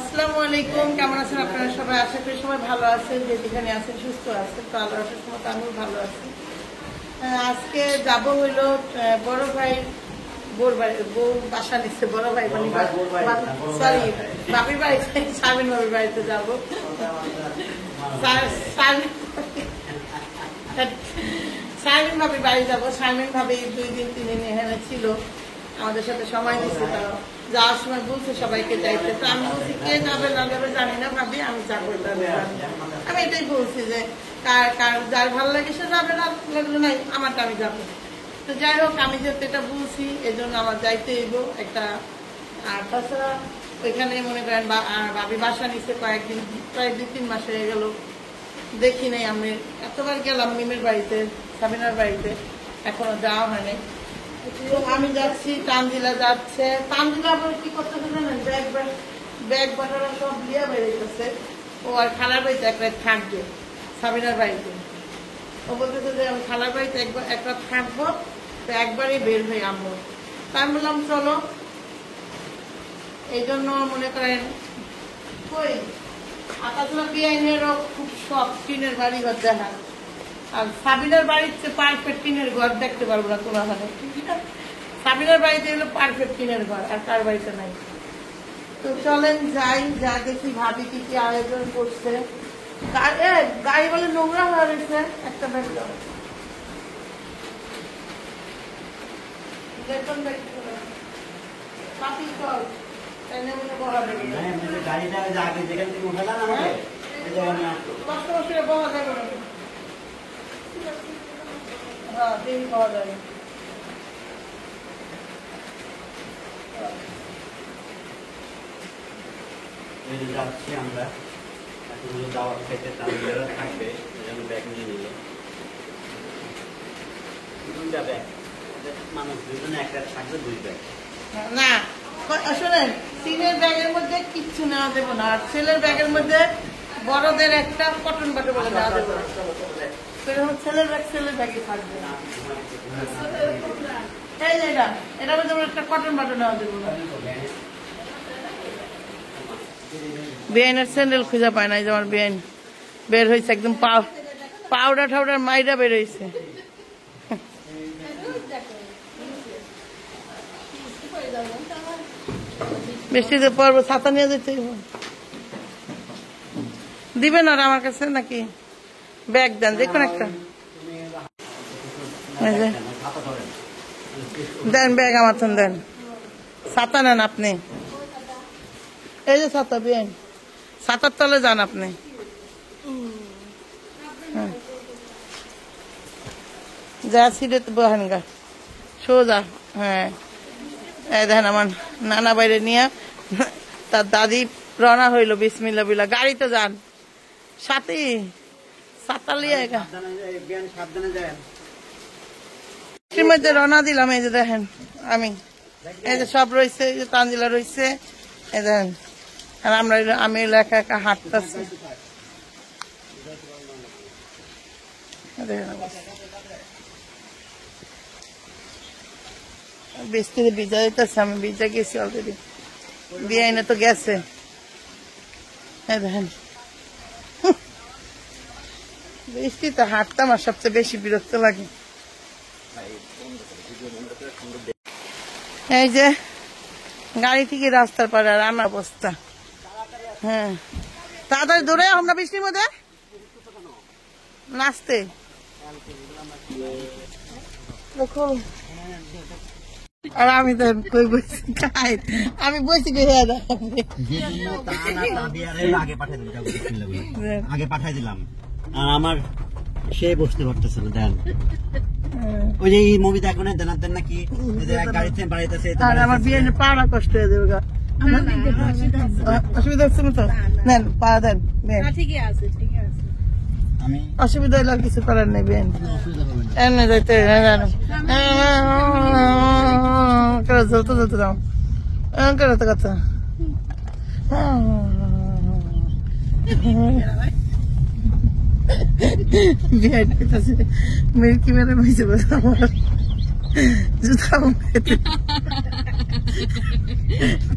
আসসালামু আলাইকুম, কেমন আছেন আপনারা সবাই? আশা করি সবাই ভালো আছেন, যে যেখানে আছেন সুস্থ আছেন। তো আল্লাহর আশীর্বাদে মতো আমিও ভালো আছি। আজকে যাব হইলো বড় ভাই বউ বাসা নিচ্ছে, বড় ভাই মানে সরি বাপির বাড়িতে, শারমিন বাবির বাড়িতে যাবো। শারমিন ভাবির বাড়ি যাবো। শারমিন ভাবি 2 দিন 3 দিন এখানে ছিল, আমাদের সাথে সময় দিচ্ছে। তারা যাওয়ার সময় বলছে সবাইকে যাইতে, তো আমি বলছি কে যাবে না যাবে জানি না ভাবি, আমি যাবো। আমি এটাই বলছি যে যার ভালো লাগে সে যাবে, না লাগলে নাই, আমারটা আমি যাবো। তো যাই হোক, আমি যেহেতু এটা বলছি এই জন্য আমার যাইতে হইব একটা। আর তাছাড়া ওইখানে মনে করেন ভাবি বাসা নিচ্ছে কয়েকদিন, প্রায় 2-3 মাস হয়ে গেল দেখি নাই। আমি এতবার গেলাম মিমের বাড়িতে, সাবিনার বাড়িতে, এখনো যাওয়া হয়নি। আমি যাচ্ছি, তানজিলা যাচ্ছে। তানজিলা আবার কি করতেছে জানেন, ব্যাগ বাটারা সব লিয়া বেরোইতেছে। ও আর খালার বাড়িতে এক রাত থাকবে, সাবিনার বাড়িতে। ও বলতেছে যে আমি খালার বাড়িতে এক রাত থাকবো, তো একবারই বের হয়ে আনবো। তা আমি বললাম চলো। এই জন্য মনে করেন কই আকাশলা বিআইনেরও খুব শখ টিনের বাড়ি ঘর দেখা, আর সাবিনার বাড়িতে পারফেক্ট টিনের ঘর দেখতে পারবো না তোমার মানে। সাবিনার বাড়িতে হলো পারফেক্ট টিনের ঘর, আর কার বাড়িতে নাই। তো চলেন যাই, যা দেখি ভাবি কি কি আয়োজন করছে। গাড়ি বলে নোংরা হয়ে রয়েছে, একটা ব্যাগ দাও। দেখুন পাপি চল, গাড়িটা আগে যেখান থেকে উঠালাম আমাকে কষ্ট কষ্ট পাওয়া যাবে না। হ্যাঁ, দিন পাওয়া যাবে। যাচ্ছি আমরা, এতগুলো দাওয়াত খাইতে থাকবে, ব্যাগ নিয়ে নিল 2টা ব্যাগ। মানুষ দুজনে একটা থাকবে 2 ব্যাগ না। শোনেন, সিনের ব্যাগের মধ্যে কিচ্ছু নেওয়া দেবো না, আর ছেলের ব্যাগের মধ্যে বড়দের একটা কটন বাটে বলে নেওয়া দেবো। ছেলের ব্যাগে থাকবে। এই যে এটার মধ্যে একটা কটন বাটে নেওয়া দেবো না। বেআইনের স্যান্ডেল খুঁজে পায় না, এই যে আমার বেআইন বের হয়েছে একদম পাউডার ঠাউডার মাইরা বের হয়েছে। বৃষ্টিতে পড়বো, ছাতা নিয়ে যেতে দিবেন আর আমার কাছে নাকি ব্যাগ দেন, দেখুন একটা দেন ব্যাগ আমার দেন। ছাতা নেন আপনি, এই যে ছাতা বেন, ছাতার তলে যান আপনি। যা সিটে বহেন গা সোজা। হ্যাঁ, এই দেখেন আমার নানা বাইরে নিয়ে তার দাদি রওনা হইলো, বিসমিল্লাহ বিল্লাহ। গাড়িতে যান, সাথে ছাতা লিয়ে মধ্যে রওনা দিলাম। এই যে দেখেন আমি, এই যে সব রয়েছে, এই যে তানজিলা রয়েছে, এই দেখেন। আর আমি একা একা হাঁটতেছি। বৃষ্টিতে ভিজা যেতেছে, আমি ভিজা গেছি অলরেডি। বিআইনে তো গেছে। দেখেন বৃষ্টিতে হাঁটতে আমার সবচেয়ে বেশি বিরক্ত লাগে। এই যে গাড়ি থেকে রাস্তার পারে, আর আমার অবস্থা। হ্যাঁ, তাড়াতাড়ি দৌড়ে আমরা বৃষ্টির মধ্যে নাচতে। দেখো, আর আমি তো কই বসছি, আমি বসি আগে পাঠাই দিলাম, আর আমার সে বসতে পারতেছে না। দেন ওই যে এই মুভি দেখো না, দেন নাকি গাড়িতে বাড়িতেছে, আর আমার বিয়ে পাড়া কষ্ট হয়ে যাবে। অসুবিধা হচ্ছে না তো? নেন পা দেন, অসুবিধা হলে আর কিছু করার নেই। বেন এমনি যাইতে চলতে চলতে যাও, তো কথা। মিল্কি মেরে বসে আমার জুতা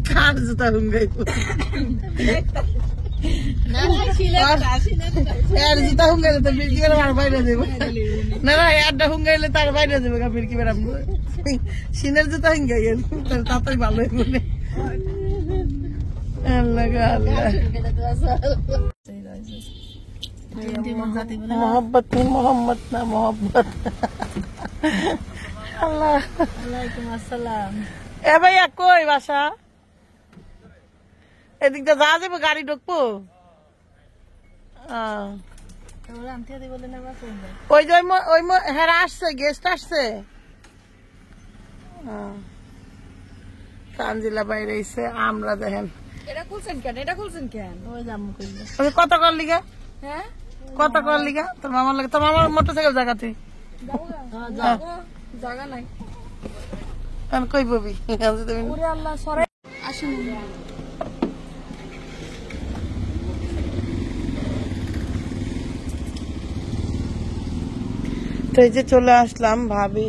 কার জুতা হুঙ্গাই জুতা হুঙ্গাইলে তো ফিরকি বেড়া আর বাইরে যাবো না না এরটা হুঙ্গাইলে তার বাইরে যাবে ফিরকি বেড়া সিনের জুতা হুঙ্গাই তাড়াতাড়ি ভালো হয়ে বলে मोहब्बत नहीं मोहम्मद ना मोहब्बत अल्लाह वालेकुम अस्सलाम ए भैया कोई बासा এদিক দিয়ে যা যাবে গাড়ি ঢুকবো ওই যে ওই হেরা আসছে গেস্ট আসছে তানজিলা বাইরে এসে আমরা দেখেন এটা খুলছেন কেন ওই জামু কইলো ওই কত কর লিগা হ্যাঁ কত কর লিগা তোর মামার লাগে তোর মামার মোটরসাইকেল জায়গাতে জায়গা নাই আমি কই ববি ওরে আল্লাহ সরে আসেন তো এই যে চলে আসলাম ভাবি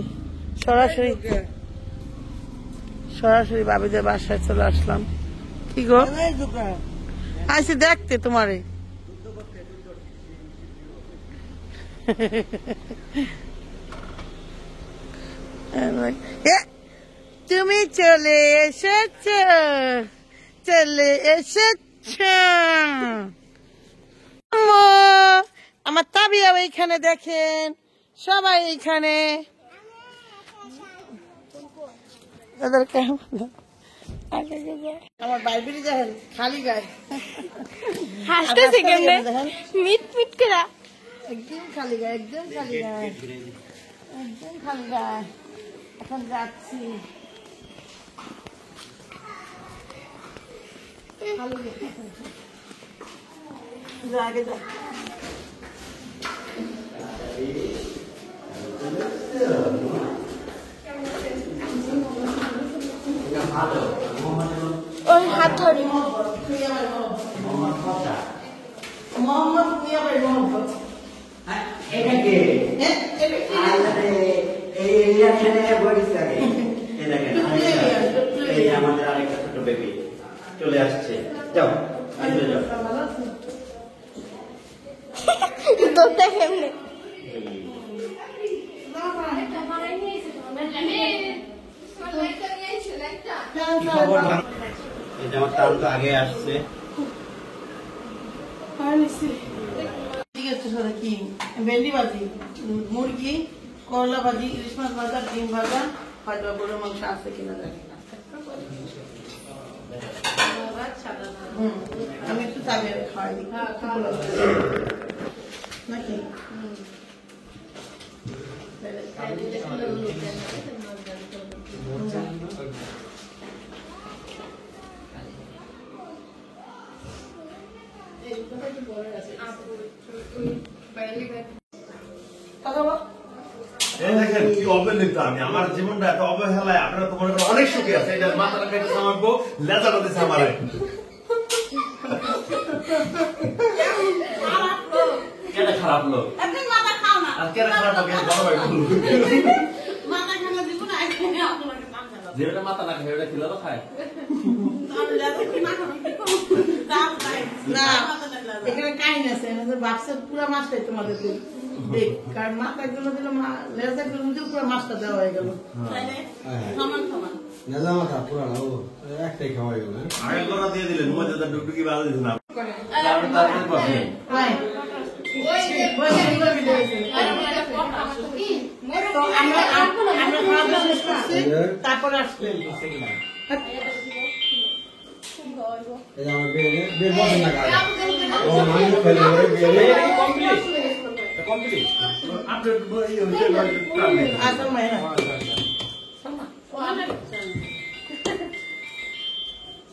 সরাসরি ভাবিদের বাসায় চলে আসলাম কি গো আইসি দেখতে তোমারে তুমি চলে এসেছ আমার তাবিয়া এইখানে দেখেন সবাই এইখানে আমার বাইবিরি দেখেন খালি গায়ে হাসতেছে কেমনে মিট মিট করে একদম খালি গায়ে একদম খালি গায়ে একদম খালি গায়ে এখন যাচ্ছি আগে যা ওই হাত ধরি মোহাম্মদ মিয়া ভাই মোহাম্মদ এটা কে আমাদের আরেকটা ছোট বেবি চলে আসছে যাও যাও দোতা কেমনে আমার টান তো আগে আসছে কি ভেন্ডি ভাজি মুরগি করলা ভাজি ইলিশ মাছ ভাজা ডিম ভাজা হয়তো গরুর মাংস আছে কিনা জানি না আমি একটু চালিয়ে খাওয়াই দিই নাকি দেখেন কি অবহেলিত আমি আমার জীবনটা এত অবহেলায় আপনারা তো মনে করেন অনেক সুখী আছে এটা মাথাটা খাইতেছে আমার বউ লেজাটা দিচ্ছে আমার কেটা খারাপ লোক আর কেটা খারাপ লোক বড় ভাই যেটা মাথা না খায় ওটা খিলা তো খায় না এখানে কাহিনী আছে বাক্সের পুরো মাছটাই তোমাদের দেখ কারণ মাথা গুলো দিল লেজা গুলো দিল পুরো মাছটা দেওয়া হয়ে গেল সমান সমান নেজা মাথা পুরানো একটাই খাওয়া গেল আগে করা দিয়ে দিলেন মধ্যে ডুকডুকি বাজা দিছেন না তারপরে আসলেন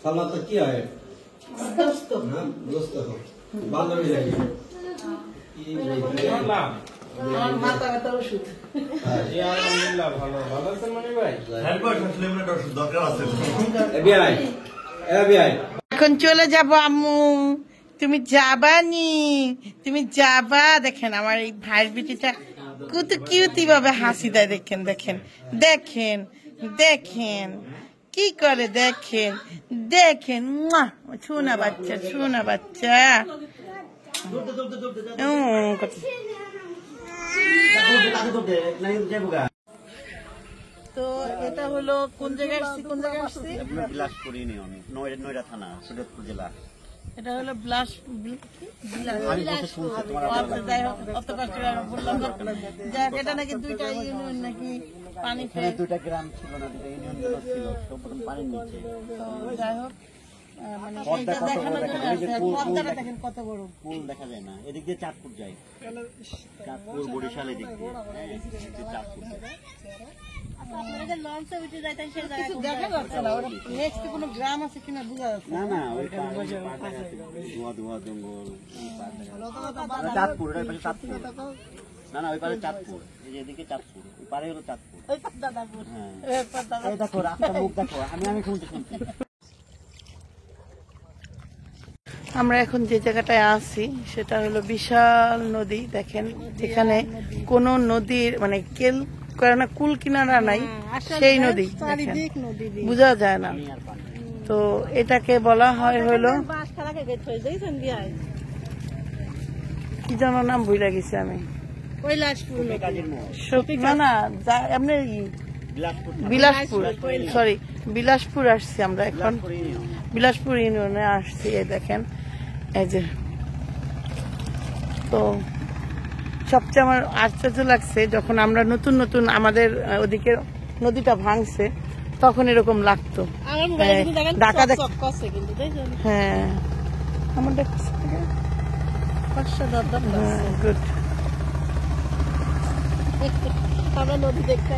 সালমা তো কি হয় দোস্ত বান্ধবী লাগে মাথা ব্যথার ওষুধ দরকার আছে এখন চলে যাব আম্মু তুমি যাবানি তুমি যাবা দেখেন আমার এই ভাইয়ের বিটিটা কত কিউটি ভাবে হাসি দেয় দেখেন দেখেন দেখেন দেখেন কি করে দেখেন দেখেন শোনা বাচ্চা তো এটা হলো কোন জায়গায় আসছি বিলাসপুর ইউনিয়ন নয়ডা থানা সুরতপুর জেলা। এটা হলো বিলাস আমি বলতে শুনছি তোমার যাই হোক অত কষ্ট করে আমি বললাম না। যাই হোক, এটা নাকি দুইটা ইউনিয়ন নাকি পানি এখানে খেয়ে দুইটা গ্রাম ছিল না, দুইটা ইউনিয়ন ছিল, সম্পূর্ণ পানির নিচে। তো যাই হোক মানে পদ্মা এইটা কত বড় দেখানোর জন্য দেখেন, এই যে আসছে। পুল পদ্মাটা দেখেন কত বড়। পুল দেখা যায় না, এদিক দিয়ে চাঁদপুর যায়, চাঁদপুর বরিশাল এদিক দিয়ে, হ্যাঁ, এদিক দিয়ে চাঁদপুর যায়। কিছু দেখা যাচ্ছে না, ওটা next কোনো গ্রাম আছে কিনা বোঝা যাচ্ছে না না, ওই পার দেখা যাচ্ছে, ধোঁয়া ধোঁয়া জঙ্গল, ওই পার দেখা যাচ্ছে। চাঁদপুর, ওটার পাশে চাঁদপুর। না না, ওই পারে চাঁদপুর, এই যে এদিকে চাঁদপুর, ওই পারে হলো চাঁদপুর। ওই দাদাপুর হ্যাঁ, এরপর দাদা এই দেখো রাস্তার মুখ দেখো, আমি শুনছি। আমরা এখন যে জায়গাটায় আছি সেটা হলো বিশাল নদী। দেখেন যেখানে কোনো নদীর মানে কেল করে না, কুল কিনারা নাই, সেই নদী দেখেন, বোঝা যায় না। তো এটাকে বলা হয় হলো কি যেন নাম ভুলে গেছি আমি, না না এমনি বিলাসপুর, সরি বিলাসপুর আসছি আমরা এখন, বিলাসপুর ইউনিয়নে আসছি। এই দেখেন এই যে, তো সবচেয়ে আমার আশ্চর্য লাগছে যখন আমরা নতুন নতুন আমাদের ওদিকে নদীটা ভাঙছে তখন এরকম লাগতো। ঢাকা হ্যাঁ আমার গুড আমরা নদী দেখতে